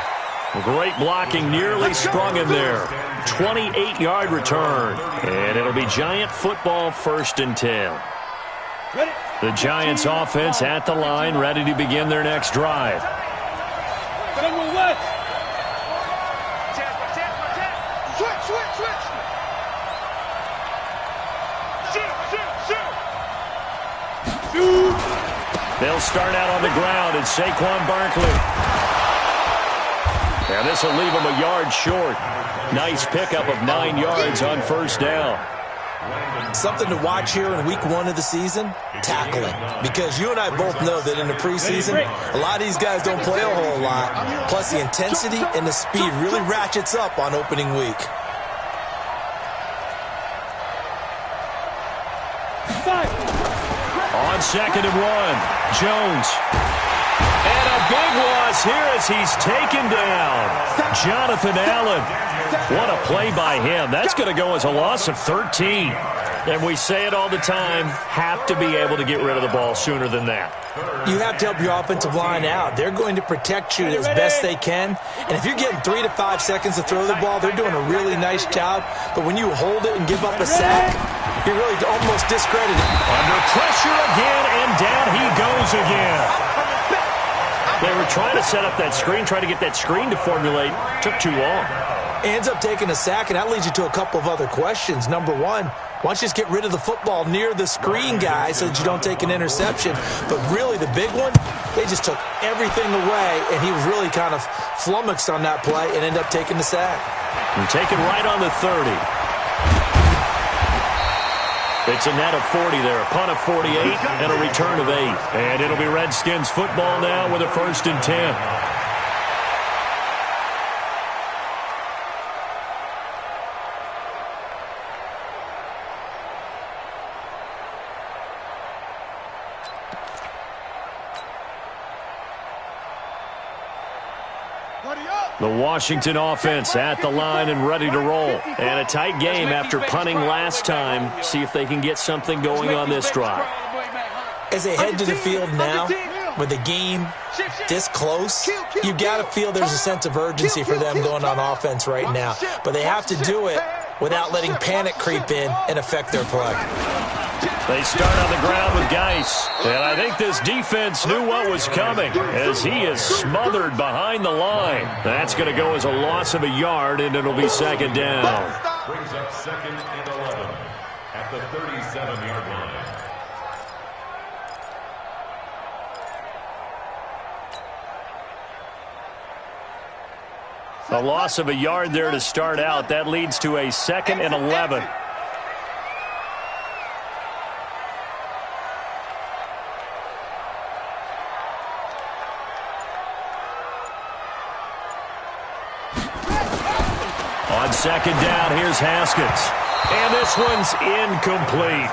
Great blocking, nearly sprung him there. 28-yard return. And it'll be Giant football, 1st and 10. The Giants offense at the line, ready to begin their next drive. They'll start out on the ground. It's Saquon Barkley. And this will leave him a yard short. Nice pickup of 9 yards on first down. Something to watch here in week 1 of the season, tackling. Because you and I both know that in the preseason, a lot of these guys don't play a whole lot. Plus the intensity and the speed really ratchets up on opening week. On 2nd and 1, Jones. And a big loss here as he's taken down. Jonathan Allen. What a play by him. That's going to go as a loss of 13. And we say it all the time, have to be able to get rid of the ball sooner than that. You have to help your offensive line out. They're going to protect you as best they can. And if you're getting 3 to 5 seconds to throw the ball, they're doing a really nice job. But when you hold it and give up a sack, you're really almost discredited. Under pressure again, and down he goes again. They were trying to set up that screen, try to get that screen to formulate. Took too long. Ends up taking a sack, and that leads you to a couple of other questions. Number one, why don't you just get rid of the football near the screen guy so that you don't take an interception? But really, the big one, they just took everything away, and he was really kind of flummoxed on that play and ended up taking the sack. And taken right on the 30. It's a net of 40 there, a punt of 48, and a return of 8. And it'll be Redskins football now with a 1st and 10. The Washington offense at the line and ready to roll. And a tight game after punting last time. See if they can get something going on this drive. As they head to the field now, with the game this close, you got to feel there's a sense of urgency for them going on offense right now. But they have to do it without letting panic creep in and affect their play. They start on the ground with Geis. And I think this defense knew what was coming as he is smothered behind the line. That's going to go as a loss of a yard, and it'll be 2nd down. Brings up 2nd and 11 at the 37-yard line. A loss of a yard there to start out. That leads to a 2nd and 11. On 2nd down, here's Haskins. And this one's incomplete.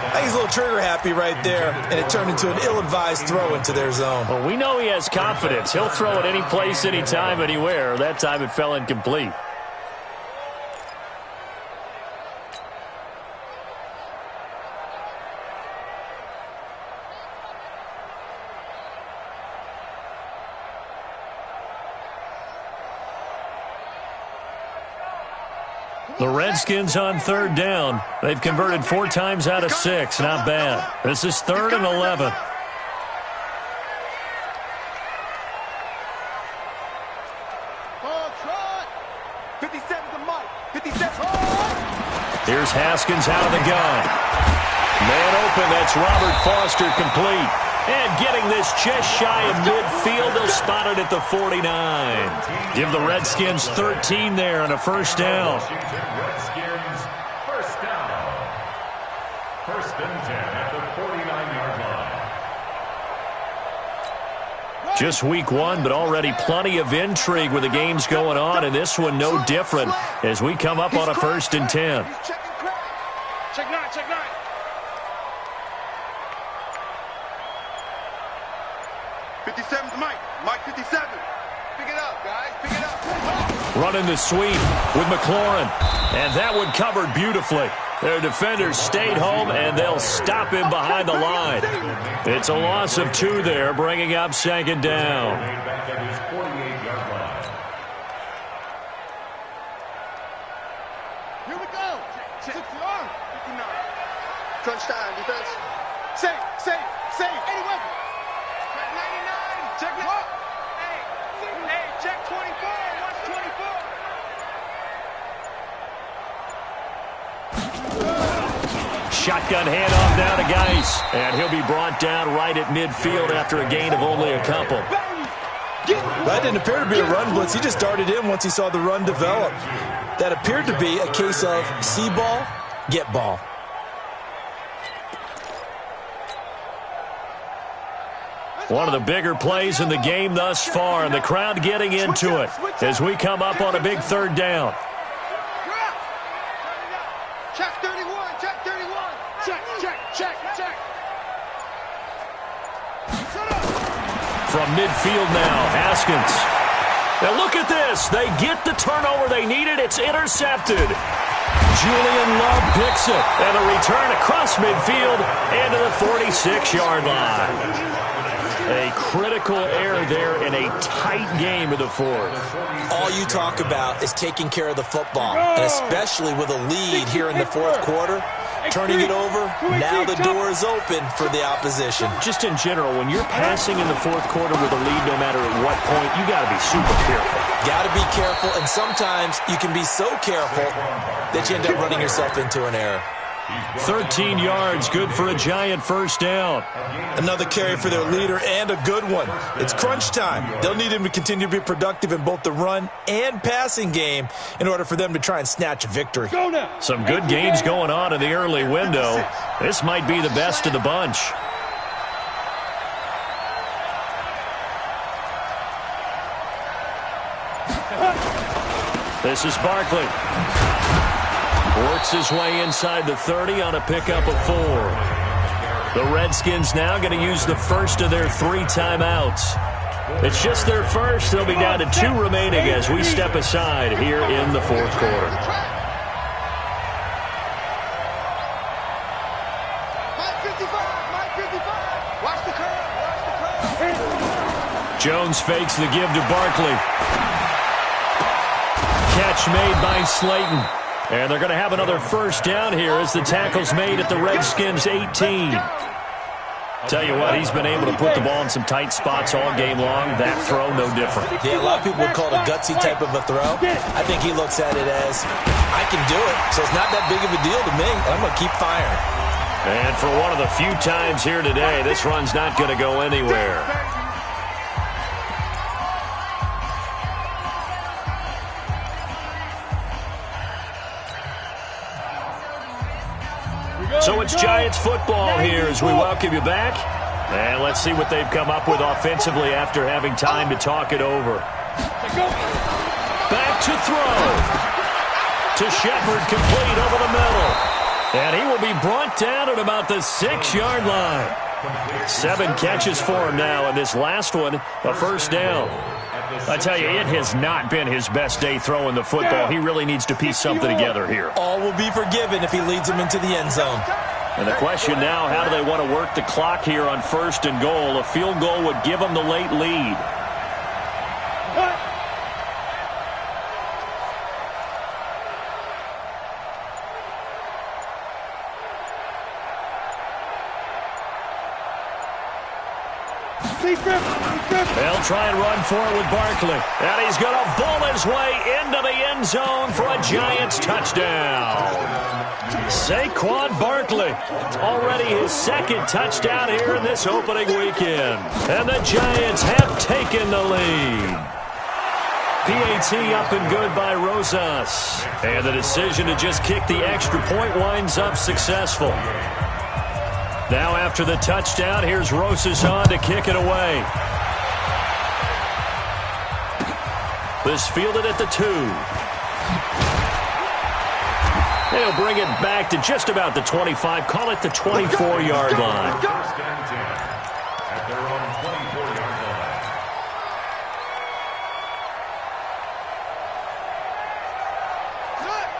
I think he's a little trigger happy right there, and it turned into an ill-advised throw into their zone. Well, we know he has confidence. He'll throw it any place, anytime, anywhere. That time it fell incomplete. The Redskins on 3rd down. They've converted 4 times out of 6. Not bad. This is 3rd and 11. Here's Haskins out of the gun. Man open. That's Robert Foster complete. And getting this just shy of midfield, they'll spot it at the 49. Give the Redskins 13 there on a 1st down. Redskins, 1st down. 1st and 10 at the 49-yard line. Just week 1, but already plenty of intrigue with the games going on, and this one no different as we come up on a 1st and 10. Check 9, check 9. Mike 57. Pick it up, guys. Pick it up. Running the sweep with McLaurin. And that one covered beautifully. Their defenders stayed home, and they'll stop him behind the line. It's a loss of 2 there, bringing up 2nd down. Back at his 48-yard line. Here we go. Check the arm. 59. Crunch time, defense. Safe. 80 weapon. Check 99. Check 9. Hey, check 24. Watch 24. Shotgun handoff now to Geis. And he'll be brought down right at midfield after a gain of only a couple. That didn't appear to be a run blitz. He just darted in once he saw the run develop. That appeared to be a case of see ball, get ball. One of the bigger plays in the game thus far, and the crowd getting into it as we come up on a big 3rd down. Check 31. Check 31. Check. From midfield now, Haskins. Now look at this. They get the turnover they needed. It's intercepted. Julian Love picks it. And a return across midfield and to the 46-yard line. A critical error there in a tight game of the 4th. All you talk about is taking care of the football, and especially with a lead here in the 4th quarter. Turning it over, now the door is open for the opposition. Just in general, when you're passing in the 4th quarter with a lead, no matter at what point, you got to be super careful. Got to be careful, and sometimes you can be so careful that you end up running yourself into an error. 13 yards, good for a giant 1st down. Another carry for their leader and a good one. It's crunch time. They'll need him to continue to be productive in both the run and passing game in order for them to try and snatch a victory. Some good games going on in the early window. This might be the best of the bunch. This is Barkley. Works his way inside the 30 on a pickup of 4. The Redskins now going to use the first of their 3 timeouts. It's just their first. They'll be down to 2 remaining as we step aside here in the 4th quarter. Mike 55. Watch the curve. Jones fakes the give to Barkley. Catch made by Slayton. And they're going to have another 1st down here as the tackle's made at the Redskins' 18. Tell you what, he's been able to put the ball in some tight spots all game long. That throw, no different. Yeah, a lot of people would call it a gutsy type of a throw. I think he looks at it as, I can do it, so it's not that big of a deal to me, and I'm going to keep firing. And for one of the few times here today, this run's not going to go anywhere. So it's Giants football here as we welcome you back. And let's see what they've come up with offensively after having time to talk it over. Back to throw. To Shepard, complete over the middle. And he will be brought down at about the 6-yard line. 7 catches for him now, and this last one, a first down. I tell you, it has not been his best day throwing the football. He really needs to piece something together here. All will be forgiven if he leads them into the end zone. And the question now, how do they want to work the clock here on 1st and goal? A field goal would give them the late lead. They'll try and run for it with Barkley. And he's going to bowl his way into the end zone for a Giants touchdown. Saquon Barkley, already his 2nd touchdown here in this opening weekend. And the Giants have taken the lead. PAT up and good by Rosas. And the decision to just kick the extra point winds up successful. Now after the touchdown, here's Rosas on to kick it away. This fielded at the 2. They'll bring it back to just about the 25. Call it the 24-yard line. First and 10 at their own 24-yard line.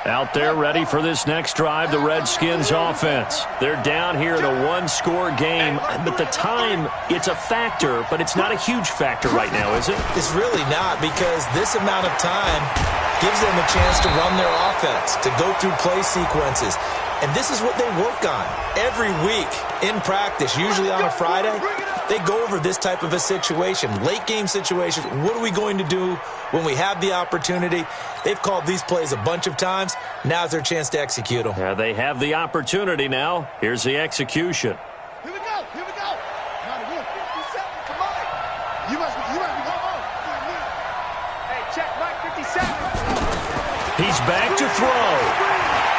Out there ready for this next drive, the Redskins offense. They're down here in a 1-score game, but the time, it's a factor, but it's not a huge factor right now, is it? It's really not, because this amount of time gives them a chance to run their offense, to go through play sequences. And this is what they work on every week in practice, usually on a Friday. They go over this type of a situation, late game situation. What are we going to do when we have the opportunity? They've called these plays a bunch of times. Now's their chance to execute them. Yeah, they have the opportunity now. Here's the execution. Here we go. Here we go. Not again. 57. Come on. You must be going. Hey, check Mike 57. He's back to throw.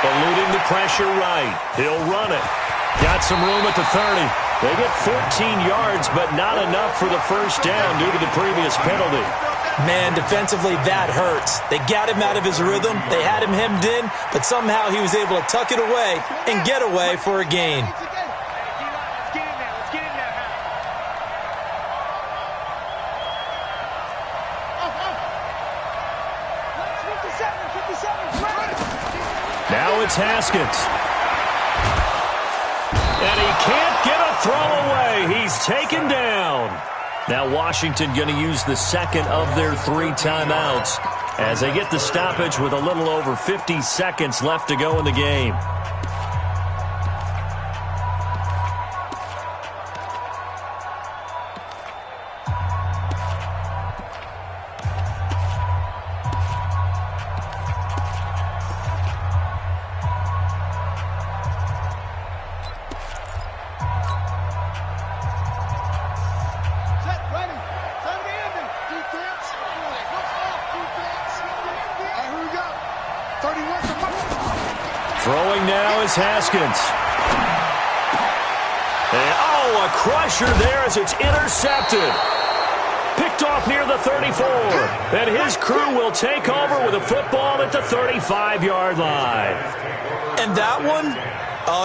Eluding the pressure right. He'll run it. Got some room at the 30. They get 14 yards, but not enough for the first down due to the previous penalty. Man, defensively, that hurts. They got him out of his rhythm. They had him hemmed in, but somehow he was able to tuck it away and get away for a gain. Now it's Haskins. And he can't get a throw away. He's taken down. Now Washington going to use the 2nd of their 3 timeouts as they get the stoppage with a little over 50 seconds left to go in the game. Throwing now is Haskins. And, a crusher there as it's intercepted. Picked off near the 34. And his crew will take over with a football at the 35-yard line. And that one,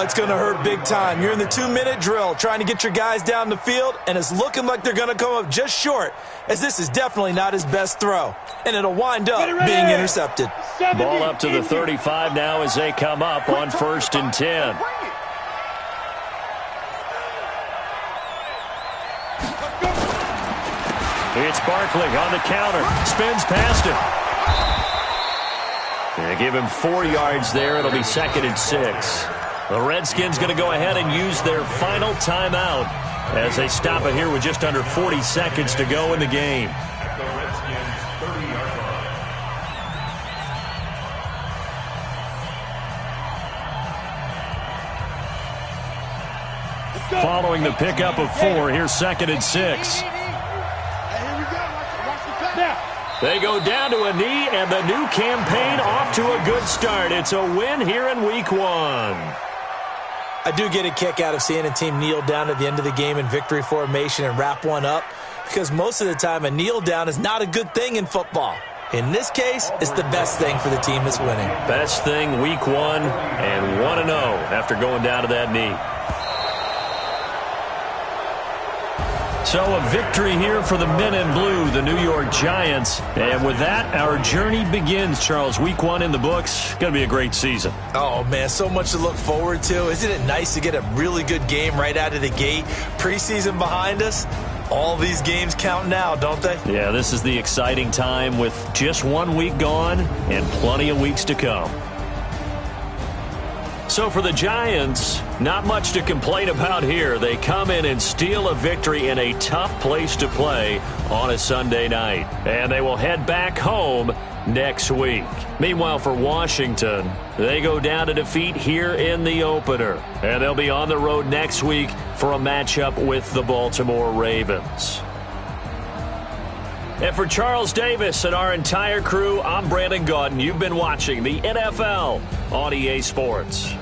it's going to hurt big time. You're in the 2-minute drill trying to get your guys down the field, and it's looking like they're going to come up just short, as this is definitely not his best throw. And it'll wind up being intercepted. Ball up to the 35 now as they come up on 1st and 10. It's Barkley on the counter. Spins past it. They give him 4 yards there. It'll be 2nd and 6. The Redskins going to go ahead and use their final timeout as they stop it here with just under 40 seconds to go in the game. At the Redskins' 30-yard line. Following the pickup of 4, here's 2nd and 6. They go down to a knee, and the new campaign off to a good start. It's a win here in Week 1. I do get a kick out of seeing a team kneel down at the end of the game in victory formation and wrap one up, because most of the time a kneel down is not a good thing in football. In this case, it's the best thing for the team that's winning. Best thing week 1 and 1-0 after going down to that knee. So a victory here for the men in blue, the New York Giants. And with that, our journey begins, Charles. Week 1 in the books. Going to be a great season. Oh, man, so much to look forward to. Isn't it nice to get a really good game right out of the gate? Preseason behind us. All these games count now, don't they? Yeah, this is the exciting time with just 1 week gone and plenty of weeks to come. So for the Giants, not much to complain about here. They come in and steal a victory in a tough place to play on a Sunday night. And they will head back home next week. Meanwhile, for Washington, they go down to defeat here in the opener. And they'll be on the road next week for a matchup with the Baltimore Ravens. And for Charles Davis and our entire crew, I'm Brandon Gaudin. You've been watching the NFL on EA Sports.